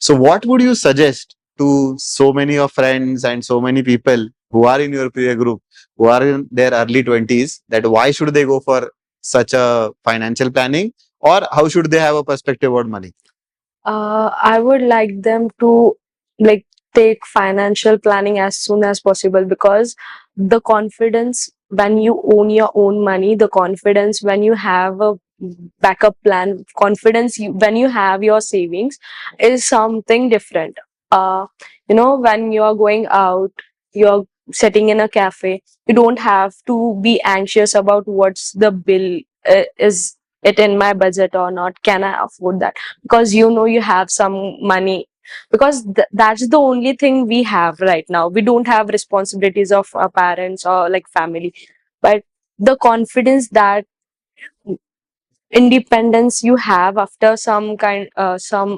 So what would you suggest to so many of friends and so many people who are in your peer group, who are in their early 20s, that why should they go for such a financial planning, or how should they have a perspective about money? I would like them to like take financial planning as soon as possible, because the confidence when you own your own money, the confidence when you have a backup plan, confidence when you have your savings is something different. Uh, when you are going out, you're sitting in a cafe, you don't have to be anxious about what's the bill, is it in my budget or not, can I afford that, because you have some money, because that's the only thing we have right now. We don't have responsibilities of our parents or like family, but the confidence, that independence you have after some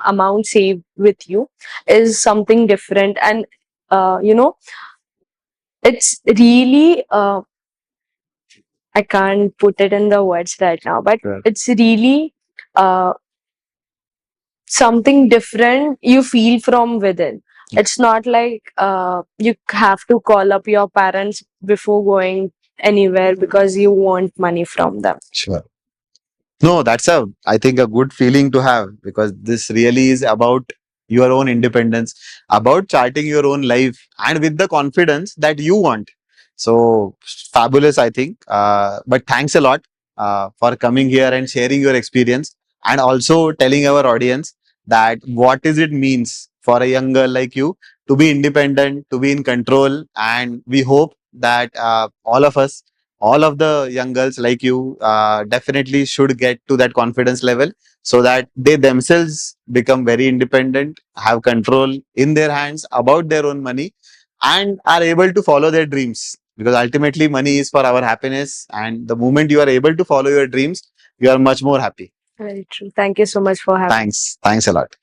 amount saved with you is something different. And uh, you know it's really, I can't put it in the words right now, but Sure. it's really uh, something different you feel from within. It's not like you have to call up your parents before going anywhere because you want money from them. Sure. No, that's I think, a good feeling to have, because this really is about your own independence, about charting your own life and with the confidence that you want. So fabulous, I think. But thanks a lot for coming here and sharing your experience, and also telling our audience that what is it means for a young girl like you to be independent, to be in control. And we hope that all of the young girls like you definitely should get to that confidence level, so that they themselves become very independent, have control in their hands about their own money, and are able to follow their dreams, because ultimately money is for our happiness, and the moment you are able to follow your dreams, you are much more happy. Very true. Thank you so much for having me. Thanks a lot.